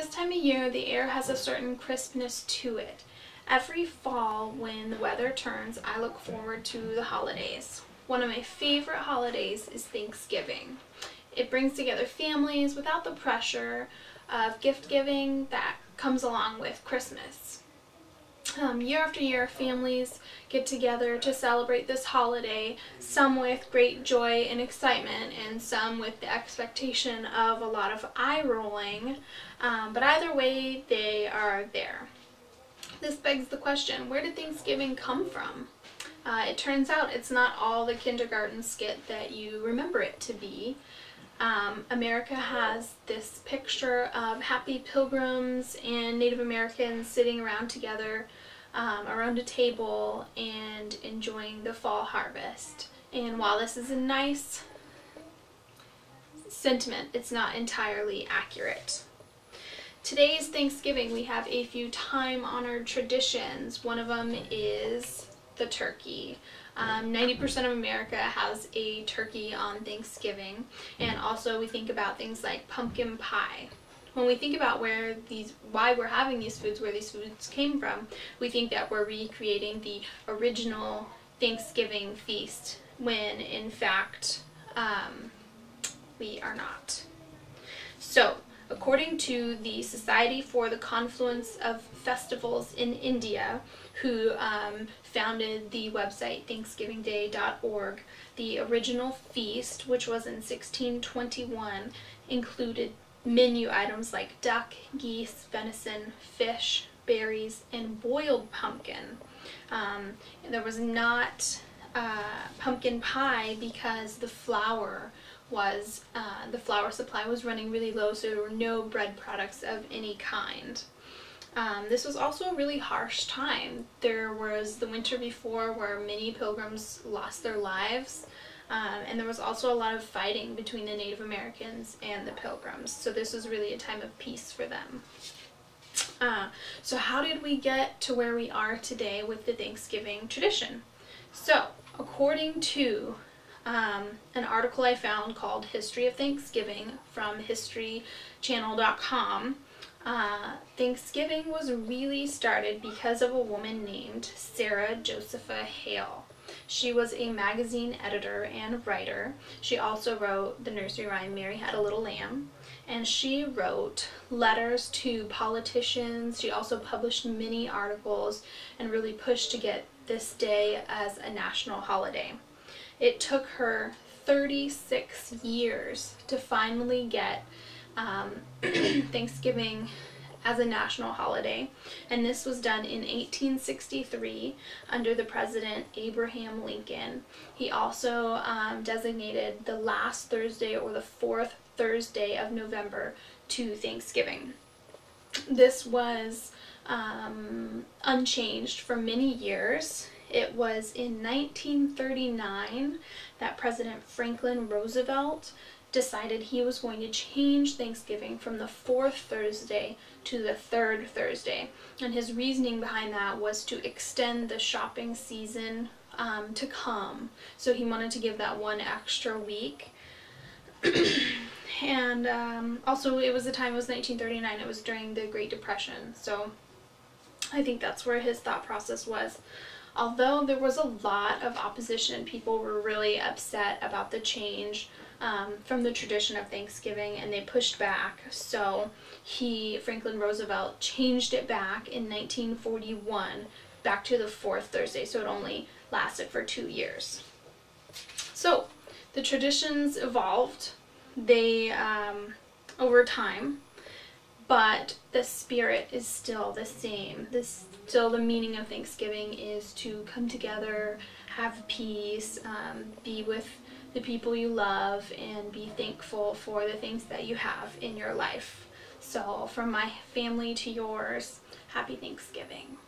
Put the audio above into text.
this time of year, the air has a certain crispness to it. Every fall, when the weather turns, I look forward to the holidays. One of my favorite holidays is Thanksgiving. It brings together families without the pressure of gift giving that comes along with Christmas. Year after year, families get together to celebrate this holiday, some with great joy and excitement, and some with the expectation of a lot of eye rolling, but either way, they are there. This begs the question, where did Thanksgiving come from? It turns out it's not all the kindergarten skit that you remember it to be. America has this picture of happy pilgrims and Native Americans sitting around together around a table and enjoying the fall harvest. And while this is a nice sentiment, it's not entirely accurate. Today's Thanksgiving, we have a few time-honored traditions. One of them is the turkey. 90% of America has a turkey on Thanksgiving, and also we think about things like pumpkin pie. When we think about why we're having these foods, where these foods came from, we think that we're recreating the original Thanksgiving feast, when in fact we are not. So, according to the Society for the Confluence of Festivals in India, who founded the website thanksgivingday.org, the original feast, which was in 1621, included menu items like duck, geese, venison, fish, berries, and boiled pumpkin. There was not pumpkin pie because the flour supply was running really low, so there were no bread products of any kind. This was also a really harsh time. There was the winter before where many pilgrims lost their lives, and there was also a lot of fighting between the Native Americans and the pilgrims, so this was really a time of peace for them. So how did we get to where we are today with the Thanksgiving tradition? So, according to an article I found called History of Thanksgiving from historychannel.com, Thanksgiving was really started because of a woman named Sarah Josepha Hale. She was a magazine editor and writer. She also wrote the nursery rhyme Mary Had a Little Lamb, and she wrote letters to politicians. She also published many articles and really pushed to get this day as a national holiday. It took her 36 years to finally get Thanksgiving as a national holiday, and this was done in 1863 under the President Abraham Lincoln. He also designated the last Thursday or the fourth Thursday of November to Thanksgiving. This was unchanged for many years. It was in 1939 that President Franklin Roosevelt decided he was going to change Thanksgiving from the fourth Thursday to the third Thursday. And his reasoning behind that was to extend the shopping season to come. So he wanted to give that one extra week. And also it was 1939, it was during the Great Depression. So I think that's where his thought process was. Although there was a lot of opposition, people were really upset about the change from the tradition of Thanksgiving, and they pushed back. So Franklin Roosevelt, changed it back in 1941 back to the fourth Thursday, so it only lasted for 2 years. So the traditions evolved over time, but the spirit is still the same. Still the meaning of Thanksgiving is to come together, have peace, be with the people you love, and be thankful for the things that you have in your life. So from my family to yours, happy Thanksgiving.